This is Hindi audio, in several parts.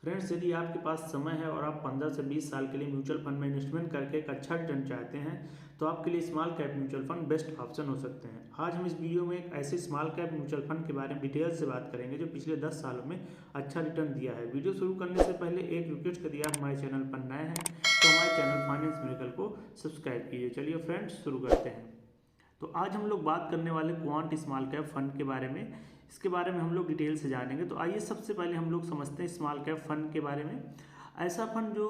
फ्रेंड्स, यदि आपके पास समय है और आप 15 से 20 साल के लिए म्यूचुअल फंड में इन्वेस्टमेंट करके एक अच्छा रिटर्न चाहते हैं तो आपके लिए small cap mutual fund best option हो सकते हैं। आज हम इस वीडियो में एक ऐसे स्मॉल कैप म्यूचुअल फंड के बारे में डिटेल से बात करेंगे जो पिछले 10 सालों में अच्छा रिटर्न दिया है। वीडियो शुरू करने से पहले एक रिक्वेस्ट यदि आप हमारे चैनल पर नए हैं तो हमारे चैनल फाइनेंस मिरेकल को सब्सक्राइब कीजिए। चलिए फ्रेंड्स, शुरू करते हैं। तो आज हम लोग बात करने वाले क्वांट स्मॉल कैप फंड के बारे में। इसके बारे में हम लोग डिटेल से जानेंगे। तो आइए सबसे पहले हम लोग समझते हैं स्मॉल कैप फंड के बारे में। ऐसा फंड जो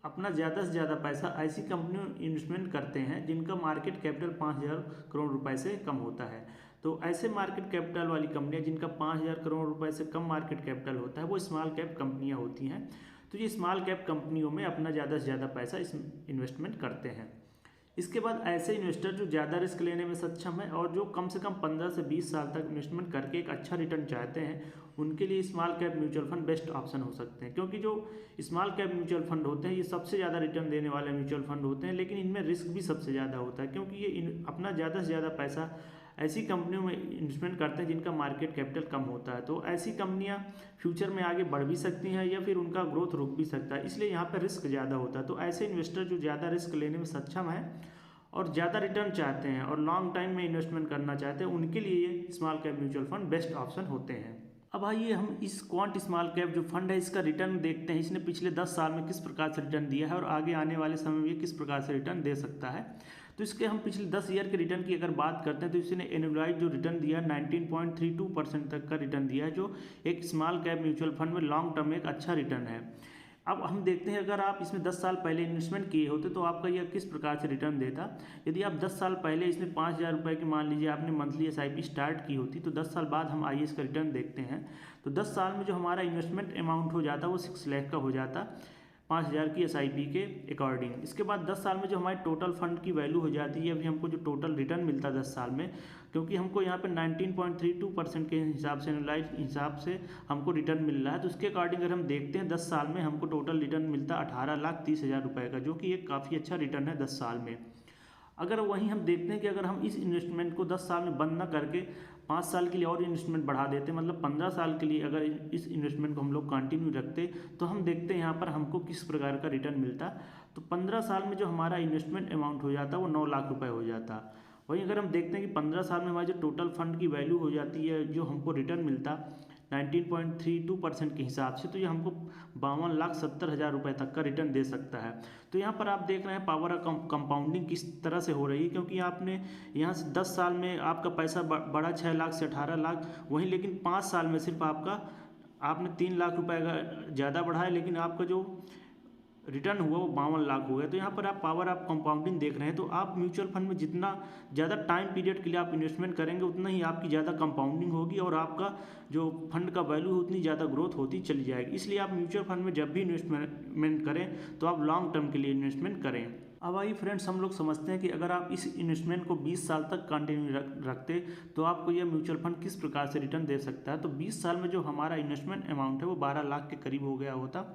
अपना ज़्यादा से ज़्यादा पैसा ऐसी कंपनियों में इन्वेस्टमेंट करते हैं जिनका मार्केट कैपिटल 5,000 करोड़ रुपए से कम होता है। तो ऐसे मार्केट कैपिटल वाली कंपनियां जिनका 5,000 करोड़ रुपए से कम मार्केट कैपिटल होता है वो स्मॉल कैप कंपनियां होती हैं। तो ये स्मॉल कैप कंपनियों में अपना ज़्यादा से ज़्यादा पैसा इन्वेस्टमेंट करते हैं। इसके बाद ऐसे इन्वेस्टर जो ज़्यादा रिस्क लेने में सक्षम है और जो कम से कम 15 से 20 साल तक इन्वेस्टमेंट करके एक अच्छा रिटर्न चाहते हैं उनके लिए small cap mutual fund best option हो सकते हैं। क्योंकि जो स्मॉल कैप म्यूचुअल फंड होते हैं ये सबसे ज़्यादा रिटर्न देने वाले म्यूचुअल फंड होते हैं, लेकिन इनमें रिस्क भी सबसे ज़्यादा होता है क्योंकि ये अपना ज़्यादा से ज़्यादा पैसा ऐसी कंपनियों में इन्वेस्टमेंट करते हैं जिनका मार्केट कैपिटल कम होता है। तो ऐसी कंपनियां फ्यूचर में आगे बढ़ भी सकती हैं या फिर उनका ग्रोथ रुक भी सकता है, इसलिए यहाँ पर रिस्क ज़्यादा होता है। तो ऐसे इन्वेस्टर जो ज़्यादा रिस्क लेने में सक्षम है और ज़्यादा रिटर्न चाहते हैं और लॉन्ग टाइम में इन्वेस्टमेंट करना चाहते हैं उनके लिए ये small cap mutual fund best option होते हैं। अब आइए हम इस क्वांट स्मॉल कैप जो फंड है इसका रिटर्न देखते हैं। इसने पिछले 10 साल में किस प्रकार से रिटर्न दिया है और आगे आने वाले समय में किस प्रकार से रिटर्न दे सकता है। तो इसके हम पिछले 10 ईयर के रिटर्न की अगर बात करते हैं तो इसने एनुअलाइज जो रिटर्न दिया 19.32% तक का रिटर्न दिया है, जो एक स्मॉल कैप म्यूचुअल फंड में लॉन्ग टर्म में एक अच्छा रिटर्न है। अब हम देखते हैं अगर आप इसमें 10 साल पहले इन्वेस्टमेंट किए होते तो आपका यह किस प्रकार से रिटर्न देता। यदि आप 10 साल पहले इसमें 5,000 रुपये की मान लीजिए आपने मंथली SIP स्टार्ट की होती तो 10 साल बाद हम आइए इसका रिटर्न देखते हैं। तो 10 साल में जो हमारा इन्वेस्टमेंट अमाउंट हो जाता वो 6 लाख का हो जाता 5,000 की SIP के अकॉर्डिंग। इसके बाद 10 साल में जो हमारी टोटल फंड की वैल्यू हो जाती है, अभी हमको जो टोटल रिटर्न मिलता है 10 साल में, क्योंकि हमको यहाँ पे 19.32% के हिसाब से एनुअलाइज हिसाब से हमको रिटर्न मिल रहा है। तो उसके अकॉर्डिंग अगर हम देखते हैं 10 साल में हमको टोटल रिटर्न मिलता 18,30,000 रुपये का, जो कि एक काफ़ी अच्छा रिटर्न है 10 साल में। अगर वहीं हम देखते हैं कि अगर हम इस इन्वेस्टमेंट को 10 साल में बंद ना करके 5 साल के लिए और इन्वेस्टमेंट बढ़ा देते, मतलब 15 साल के लिए अगर इस इन्वेस्टमेंट को हम लोग कंटिन्यू रखते तो हम देखते हैं यहाँ पर हमको किस प्रकार का रिटर्न मिलता। तो 15 साल में जो हमारा इन्वेस्टमेंट अमाउंट हो जाता वो 9 लाख रुपए हो जाता। वहीं अगर हम देखते हैं कि 15 साल में हमारी जो टोटल फंड की वैल्यू हो जाती है, जो हमको रिटर्न मिलता 19.32% के हिसाब से, तो ये हमको 52,70,000 रुपये तक का रिटर्न दे सकता है। तो यहाँ पर आप देख रहे हैं पावर ऑफ कंपाउंडिंग किस तरह से हो रही है, क्योंकि आपने यहाँ से 10 साल में आपका पैसा बढ़ा 6 लाख से 18 लाख, वहीं लेकिन 5 साल में सिर्फ आपने 3 लाख रुपये का ज़्यादा बढ़ाया, लेकिन आपका जो रिटर्न हुआ वो 52 लाख हो गया। तो यहाँ पर आप पावर ऑफ कंपाउंडिंग देख रहे हैं। तो आप म्यूचुअल फंड में जितना ज़्यादा टाइम पीरियड के लिए आप इन्वेस्टमेंट करेंगे उतना ही आपकी ज़्यादा कंपाउंडिंग होगी और आपका जो फंड का वैल्यू उतनी ज़्यादा ग्रोथ होती चली जाएगी। इसलिए आप म्यूचुअल फंड में जब भी इन्वेस्टमेंट करें तो आप लॉन्ग टर्म के लिए इन्वेस्टमेंट करें। अब आइए फ्रेंड्स, हम लोग समझते हैं कि अगर आप इस इन्वेस्टमेंट को 20 साल तक कंटिन्यू रखते तो आपको यह म्यूचुअल फंड किस प्रकार से रिटर्न दे सकता है। तो 20 साल में जो हमारा इन्वेस्टमेंट अमाउंट है वो 12 लाख के करीब हो गया होता।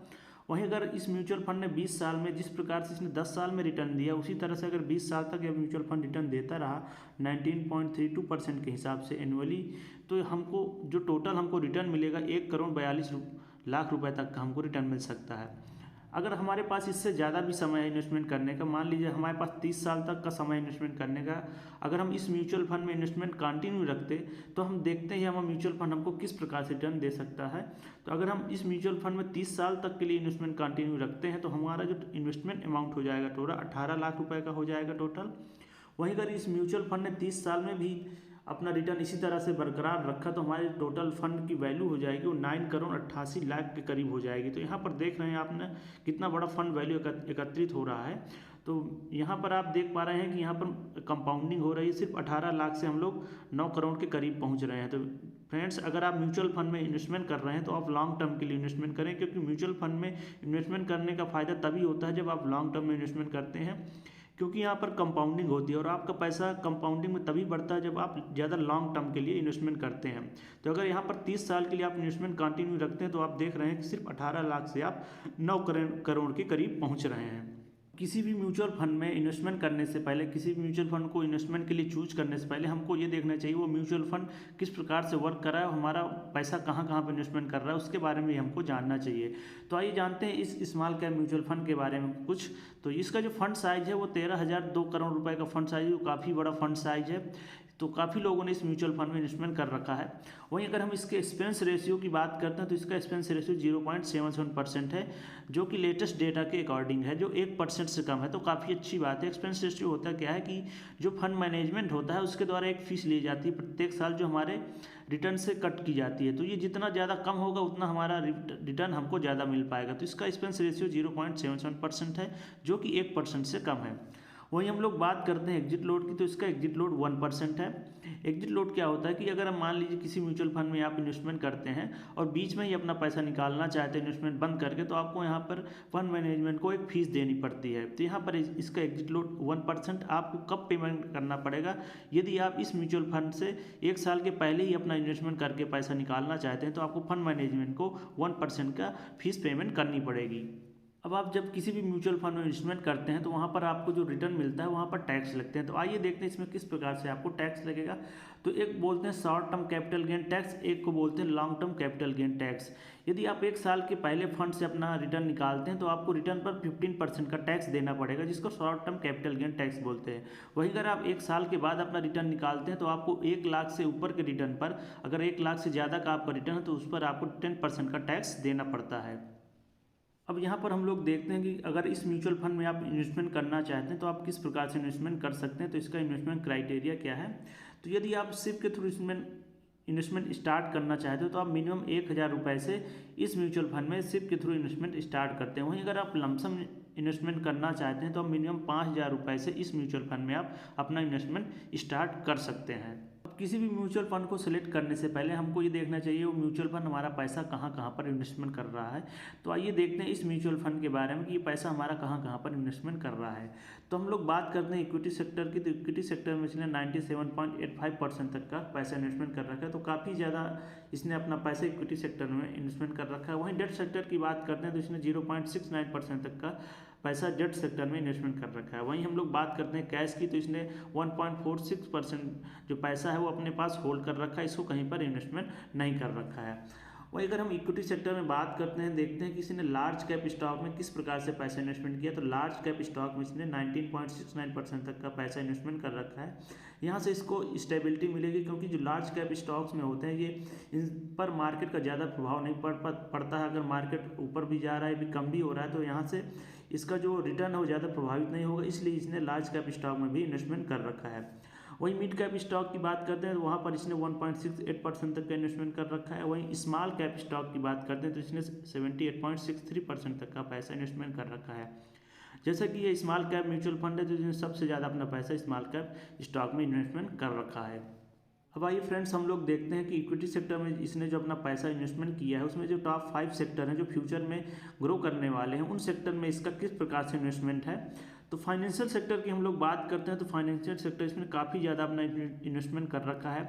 वहीं अगर इस म्यूचुअल फंड ने 20 साल में जिस प्रकार से इसने 10 साल में रिटर्न दिया उसी तरह से अगर 20 साल तक यह म्यूचुअल फंड रिटर्न देता रहा 19.32% के हिसाब से एनुअली, तो हमको जो टोटल हमको रिटर्न मिलेगा 1,42,00,000 रुपये तक का हमको रिटर्न मिल सकता है। अगर हमारे पास इससे ज़्यादा भी समय है इन्वेस्टमेंट करने का, मान लीजिए हमारे पास 30 साल तक का समय इन्वेस्टमेंट करने का, अगर हम इस म्यूचुअल फंड में इन्वेस्टमेंट कंटिन्यू रखते तो हम देखते हैं हमारा म्यूचुअल फंड हमको किस प्रकार से रिटर्न दे सकता है। तो अगर हम इस म्यूचुअल फंड में 30 साल तक के लिए इन्वेस्टमेंट कंटिन्यू रखते हैं तो हमारा जो इन्वेस्टमेंट अमाउंट हो जाएगा टोटल 18 लाख रुपये का हो जाएगा टोटल। वहीं अगर इस म्यूचुअल फंड ने 30 साल में भी अपना रिटर्न इसी तरह से बरकरार रखा तो हमारे टोटल फंड की वैल्यू हो जाएगी वो 9,88,00,000 के करीब हो जाएगी। तो यहाँ पर देख रहे हैं आपने कितना बड़ा फंड वैल्यू एकत्रित हो रहा है। तो यहाँ पर आप देख पा रहे हैं कि यहाँ पर कंपाउंडिंग हो रही है। सिर्फ 18 लाख से हम लोग 9 करोड़ के करीब पहुँच रहे हैं। तो फ्रेंड्स, अगर आप म्यूचुअल फंड में इन्वेस्टमेंट कर रहे हैं तो आप लॉन्ग टर्म के लिए इन्वेस्टमेंट करें, क्योंकि म्यूचुअल फंड में इन्वेस्टमेंट करने का फ़ायदा तभी होता है जब आप लॉन्ग टर्म में इन्वेस्टमेंट करते हैं, क्योंकि यहाँ पर कंपाउंडिंग होती है और आपका पैसा कंपाउंडिंग में तभी बढ़ता है जब आप ज़्यादा लॉन्ग टर्म के लिए इन्वेस्टमेंट करते हैं। तो अगर यहाँ पर 30 साल के लिए आप इन्वेस्टमेंट कंटिन्यू रखते हैं तो आप देख रहे हैं कि सिर्फ 18 लाख से आप 9 करोड़ के करीब पहुँच रहे हैं। किसी भी म्यूचुअल फंड में इन्वेस्टमेंट करने से पहले, किसी भी म्यूचुअल फंड को इन्वेस्टमेंट के लिए चूज करने से पहले हमको ये देखना चाहिए वो म्यूचुअल फंड किस प्रकार से वर्क कर रहा है, हमारा पैसा कहाँ कहाँ पर इन्वेस्टमेंट कर रहा है, उसके बारे में हमको जानना चाहिए। तो आइए जानते हैं इस स्मॉल कैप म्यूचुअल फंड के बारे में कुछ। तो इसका जो फंड साइज है वो 13,002 करोड़ रुपए का फंड साइज है, वो काफ़ी बड़ा फंड साइज है। तो काफ़ी लोगों ने इस म्यूचुअल फंड में इन्वेस्टमेंट कर रखा है। वहीं अगर हम इसके एक्सपेंस रेशियो की बात करते हैं तो इसका एक्सपेंस रेशियो 0.77% है, जो कि लेटेस्ट डेटा के अकॉर्डिंग है, जो 1% से कम है। तो काफ़ी अच्छी बात है। एक्सपेंस रेशियो होता क्या है कि जो फंड मैनेजमेंट होता है उसके द्वारा एक फीस ली जाती है प्रत्येक साल, जो हमारे रिटर्न से कट की जाती है। तो ये जितना ज़्यादा कम होगा उतना हमारा रिटर्न हमको ज़्यादा मिल पाएगा। तो इसका एक्सपेंस रेशियो 0.77% है, जो कि 1% से कम है। वहीं हम लोग बात करते हैं एग्जिट लोड की, तो इसका एग्जिट लोड 1% है। एग्जिट लोड क्या होता है कि अगर हम मान लीजिए किसी म्यूचुअल फंड में आप इन्वेस्टमेंट करते हैं और बीच में ही अपना पैसा निकालना चाहते हैं इन्वेस्टमेंट बंद करके, तो आपको यहाँ पर फंड मैनेजमेंट को एक फीस देनी पड़ती है। तो यहाँ पर इसका एग्जिट लोड 1%। आपको कब पेमेंट करना पड़ेगा? यदि आप इस म्यूचुअल फंड से 1 साल के पहले ही अपना इन्वेस्टमेंट करके पैसा निकालना चाहते हैं तो आपको फंड मैनेजमेंट को 1% का फीस पेमेंट करनी पड़ेगी। अब आप जब किसी भी म्यूचुअल फंड में इन्वेस्टमेंट करते हैं तो वहाँ पर आपको जो रिटर्न मिलता है वहाँ पर टैक्स लगते हैं। तो आइए देखते हैं इसमें किस प्रकार से आपको टैक्स लगेगा। तो एक बोलते हैं short term capital gain tax, एक को बोलते हैं long term capital gain tax. यदि आप 1 साल के पहले फंड से अपना रिटर्न निकालते हैं तो आपको रिटर्न पर 15% का टैक्स देना पड़ेगा, जिसको short term capital gain tax बोलते हैं। वहीं अगर आप 1 साल के बाद अपना रिटर्न निकालते हैं तो आपको 1 लाख से ऊपर के रिटर्न पर, अगर 1 लाख से ज़्यादा का आपका रिटर्न है तो उस पर आपको 10% का टैक्स देना पड़ता है। अब यहाँ पर हम लोग देखते हैं कि अगर इस म्यूचुअल फंड में आप इन्वेस्टमेंट करना चाहते हैं तो आप किस प्रकार से इन्वेस्टमेंट कर सकते हैं। तो इसका इन्वेस्टमेंट क्राइटेरिया क्या है? तो यदि आप सिप के थ्रू इन्वेस्टमेंट स्टार्ट करना चाहते हो तो आप मिनिमम 1,000 रुपये से इस म्यूचुअल फंड में सिप के थ्रू इन्वेस्टमेंट स्टार्ट करते हैं। वहीं अगर आप लमसम इन्वेस्टमेंट करना चाहते हैं तो आप मिनिमम 5,000 रुपये से इस म्यूचुअल फंड में आप अपना इन्वेस्टमेंट स्टार्ट कर सकते हैं। किसी भी म्यूचुअल फंड को सिलेक्ट करने से पहले हमको ये देखना चाहिए वो म्यूचुअल फंड हमारा पैसा कहाँ कहाँ पर इन्वेस्टमेंट कर रहा है। तो आइए देखते हैं इस म्यूचुअल फंड के बारे में कि ये पैसा हमारा कहाँ कहाँ पर इन्वेस्टमेंट कर रहा है। तो हम लोग बात करते हैं इक्विटी सेक्टर की। तो इक्विटी सेक्टर में इसने 97.85% तक का पैसा इन्वेस्टमेंट कर रखा है। तो काफ़ी ज़्यादा इसने अपना पैसा इक्विटी सेक्टर में इन्वेस्टमेंट कर रखा है। वहीं डेट सेक्टर की बात करते हैं तो इसने 0.69% तक का पैसा डेट सेक्टर में इन्वेस्टमेंट कर रखा है। वहीं हम लोग बात करते हैं कैश की, तो इसने 1.46% जो पैसा है वो अपने पास होल्ड कर रखा है, इसको कहीं पर इन्वेस्टमेंट नहीं कर रखा है। वहीं अगर हम इक्विटी सेक्टर में बात करते हैं, देखते हैं कि इसने लार्ज कैप स्टॉक में किस प्रकार से पैसा इन्वेस्टमेंट किया। तो लार्ज कैप स्टॉक में इसने 19.69% तक का पैसा इन्वेस्टमेंट कर रखा है। यहाँ से इसको स्टेबिलिटी मिलेगी, क्योंकि जो लार्ज कैप स्टॉक्स में होते हैं ये इन पर मार्केट का ज़्यादा प्रभाव नहीं पड़ता है। अगर मार्केट ऊपर भी जा रहा है भी कम भी हो रहा है तो यहाँ से इसका जो रिटर्न है वो ज़्यादा प्रभावित नहीं होगा, इसलिए इसने लार्ज कैप स्टॉक में भी इन्वेस्टमेंट कर रखा है। वहीं मिड कैप स्टॉक की बात करते हैं तो वहाँ पर इसने 1.68% तक का इन्वेस्टमेंट कर रखा है। वहीं स्मॉल कैप स्टॉक की बात करते हैं तो इसने 78.63% तक का पैसा इन्वेस्टमेंट कर रखा है। जैसा कि ये स्मॉल कैप म्यूचुअल फंड है तो इसने सबसे ज़्यादा अपना पैसा स्मॉल कैप स्टॉक में इन्वेस्टमेंट कर रखा है। अब आइए फ्रेंड्स हम लोग देखते हैं कि इक्विटी सेक्टर में इसने जो अपना पैसा इन्वेस्टमेंट किया है उसमें जो टॉप 5 सेक्टर हैं जो फ्यूचर में ग्रो करने वाले हैं, उन सेक्टर में इसका किस प्रकार से इन्वेस्टमेंट है। तो फाइनेंशियल सेक्टर की हम लोग बात करते हैं तो फाइनेंशियल सेक्टर इसमें काफ़ी ज़्यादा अपना इन्वेस्टमेंट कर रखा है।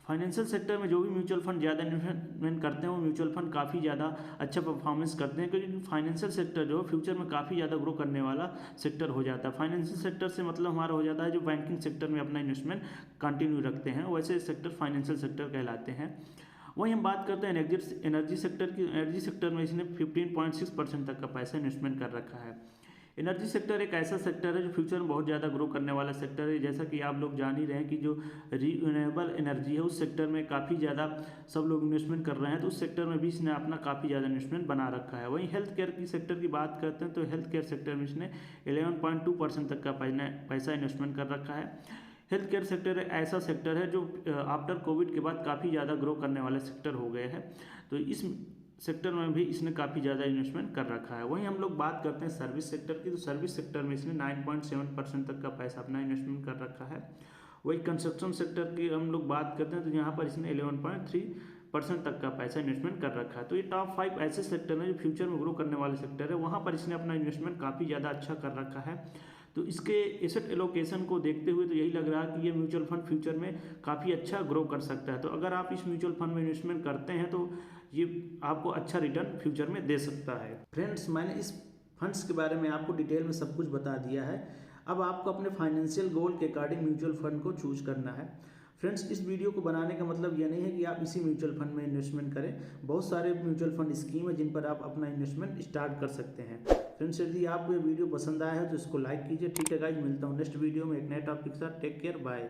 फाइनेंशियल सेक्टर में जो भी म्यूचुअल फंड ज़्यादा इन्वेस्टमेंट करते हैं वो म्यूचुअल फंड काफ़ी ज़्यादा अच्छा परफॉर्मेंस करते हैं, क्योंकि फाइनेंशियल सेक्टर जो है फ्यूचर में काफ़ी ज़्यादा ग्रो करने वाला सेक्टर हो जाता है। फाइनेंशियल सेक्टर से मतलब हमारा हो जाता है जो बैंकिंग सेक्टर में अपना इन्वेस्टमेंट कंटिन्यू रखते हैं, वैसे सेक्टर फाइनेंशियल सेक्टर कहलाते हैं। वहीं हम बात करते हैं एनर्जी सेक्टर की। एनर्जी सेक्टर में इसने 15.6% तक का पैसा इन्वेस्टमेंट कर रखा है। एनर्जी सेक्टर एक ऐसा सेक्टर है जो फ्यूचर में बहुत ज़्यादा ग्रो करने वाला सेक्टर है। जैसा कि आप लोग जान ही रहे हैं कि जो रिन्यूएबल एनर्जी है उस सेक्टर में काफ़ी ज़्यादा सब लोग इन्वेस्टमेंट कर रहे हैं, तो उस सेक्टर में भी इसने अपना काफ़ी ज़्यादा इन्वेस्टमेंट बना रखा है। वहीं हेल्थ केयर की सेक्टर की बात करते हैं तो हेल्थ केयर सेक्टर में इसने 11.2% तक का पैसा इन्वेस्टमेंट कर रखा है। हेल्थ केयर सेक्टर एक ऐसा सेक्टर है जो आफ्टर कोविड के बाद काफ़ी ज़्यादा ग्रो करने वाला सेक्टर हो गए हैं, तो इस सेक्टर में भी इसने काफ़ी ज़्यादा इन्वेस्टमेंट कर रखा है। वहीं हम लोग बात करते हैं सर्विस सेक्टर की। तो सर्विस सेक्टर में इसने 9.7% तक का पैसा अपना इन्वेस्टमेंट कर रखा है। वही कंस्ट्रक्शन सेक्टर की हम लोग बात करते हैं तो यहाँ पर इसने 11.3% तक का पैसा इन्वेस्टमेंट कर रखा है। तो ये टॉप 5 ऐसे सेक्टर हैं जो फ्यूचर में ग्रो करने वाले सेक्टर है, वहाँ पर इसने अपना इन्वेस्टमेंट काफ़ी ज़्यादा अच्छा कर रखा है। तो इसके एसेट एलोकेशन को देखते हुए तो यही लग रहा है कि ये म्यूचुअल फंड फ्यूचर में काफ़ी अच्छा ग्रो कर सकता है। तो अगर आप इस म्यूचुअल फंड में इन्वेस्टमेंट करते हैं तो ये आपको अच्छा रिटर्न फ्यूचर में दे सकता है। फ्रेंड्स, मैंने इस फंड्स के बारे में आपको डिटेल में सब कुछ बता दिया है। अब आपको अपने फाइनेंशियल गोल के अकॉर्डिंग म्यूचुअल फंड को चूज करना है। फ्रेंड्स, इस वीडियो को बनाने का मतलब यह नहीं है कि आप इसी म्यूचुअल फंड में इन्वेस्टमेंट करें। बहुत सारे म्यूचुअल फंड स्कीम है जिन पर आप अपना इन्वेस्टमेंट स्टार्ट कर सकते हैं। फ्रेंड्स, यदि आपको ये वीडियो पसंद आया है तो इसको लाइक कीजिए। ठीक है गाइज, मिलता हूँ नेक्स्ट वीडियो में एक नए टॉपिक के साथ। Take care, bye.